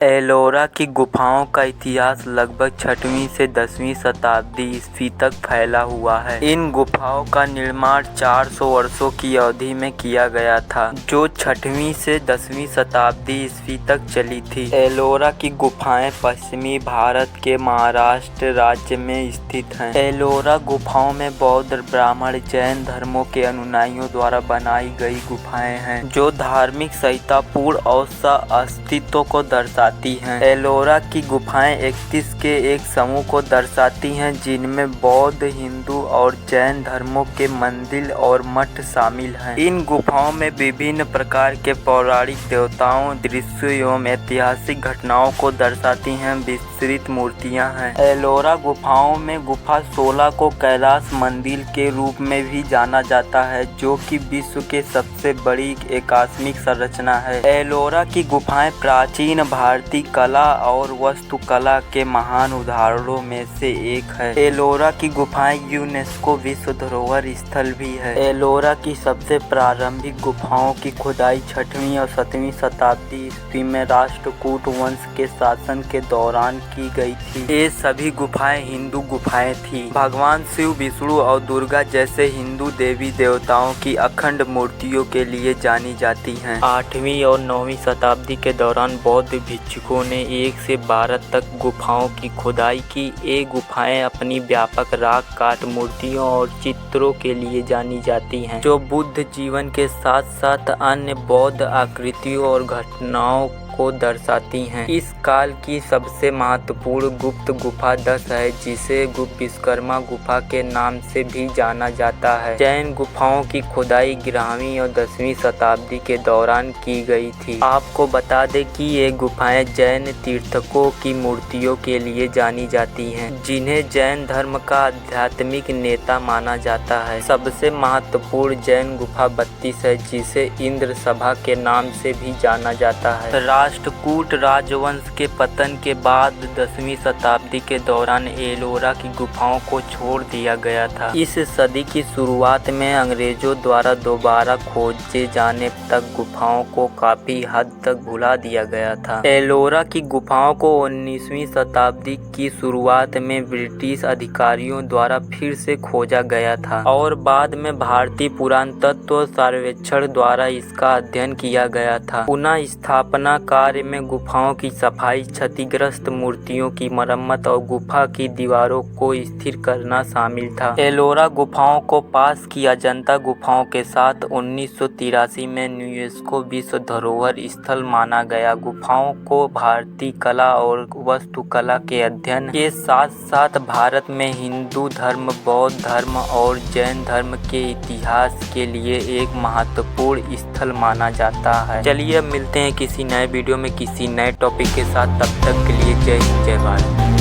एलोरा की गुफाओं का इतिहास लगभग 6वीं से 10वीं शताब्दी ईस्वी तक फैला हुआ है। इन गुफाओं का निर्माण 400 वर्षों की अवधि में किया गया था, जो 6वीं से 10वीं शताब्दी ईस्वी तक चली थी। एलोरा की गुफाएं पश्चिमी भारत के महाराष्ट्र राज्य में स्थित हैं। एलोरा गुफाओं में बौद्ध, ब्राह्मण, जैन धर्मों के अनुयायियों द्वारा बनाई गई गुफाएं हैं, जो धार्मिक सहिष्णुता और सह-अस्तित्व को दर्शाती हैं। एलोरा की गुफाएं 31 के एक समूह को दर्शाती हैं, जिनमें बौद्ध, हिंदू और जैन धर्मों के मंदिर और मठ शामिल हैं। इन गुफाओं में विभिन्न प्रकार के पौराणिक देवताओं, दृश्यों एवं ऐतिहासिक घटनाओं को दर्शाती हैं विस्तृत मूर्तियां हैं। एलोरा गुफाओं में गुफा 16 को कैलाश मंदिर के रूप में भी जाना जाता है, जो कि विश्व के सबसे बड़ी आकस्मिक संरचना है। एलोरा की गुफाएं प्राचीन भारतीय कला और वास्तुकला के महान उदाहरणों में से एक है। एलोरा की गुफाएं यूनेस्को विश्व धरोहर स्थल भी है। एलोरा की सबसे प्रारंभिक गुफाओं की खुदाई 6वीं और 7वीं शताब्दी ईस्वी में राष्ट्रकूट वंश के शासन के दौरान की गई थी। ये सभी गुफाएं हिंदू गुफाएं थी। भगवान शिव, विष्णु और दुर्गा जैसे हिंदू देवी देवताओं की अखंड मूर्तियों के लिए जानी जाती हैं। 8वीं और 9वीं शताब्दी के दौरान बौद्ध भिक्षुओं ने 1 से 12 तक गुफाओं की खुदाई की। ये गुफाएं अपनी व्यापक राख काट मूर्तियों और चित्रों के लिए जानी जाती हैं, जो बुद्ध जीवन के साथ साथ अन्य बौद्ध आकृतियों और घटनाओं को दर्शाती हैं। इस काल की सबसे महत्वपूर्ण गुप्त गुफा 10 है, जिसे गुप्त विश्वकर्मा गुफा के नाम से भी जाना जाता है। जैन गुफाओं की खुदाई 11वीं और 10वीं शताब्दी के दौरान की गई थी। आपको बता दें कि ये गुफाएं जैन तीर्थकों की मूर्तियों के लिए जानी जाती हैं, जिन्हें जैन धर्म का आध्यात्मिक नेता माना जाता है। सबसे महत्वपूर्ण जैन गुफा 32 है, जिसे इंद्र सभा के नाम से भी जाना जाता है। राष्ट्रकूट राजवंश के पतन के बाद 10वीं शताब्दी के दौरान एलोरा की गुफाओं को छोड़ दिया गया था। इस सदी की शुरुआत में अंग्रेजों द्वारा दोबारा खोजे जाने तक गुफाओं को काफी हद तक भुला दिया गया था। एलोरा की गुफाओं को 19वीं शताब्दी की शुरुआत में ब्रिटिश अधिकारियों द्वारा फिर से खोजा गया था और बाद में भारतीय पुरातत्व सर्वेक्षण द्वारा इसका अध्ययन किया गया था। पुनः स्थापना कार्य में गुफाओं की सफाई, क्षतिग्रस्त मूर्तियों की मरम्मत और गुफा की दीवारों को स्थिर करना शामिल था। एलोरा गुफाओं को पास की अजंता गुफाओं के साथ 1983 में यूनेस्को विश्व धरोहर स्थल माना गया। गुफाओं को भारतीय कला और वास्तुकला के अध्ययन के साथ साथ भारत में हिंदू धर्म, बौद्ध धर्म और जैन धर्म के इतिहास के लिए एक महत्वपूर्ण स्थल माना जाता है। चलिए अब मिलते हैं किसी नए वीडियो में किसी नए टॉपिक के साथ। तब तक के लिए जय हिंद, जय भारत।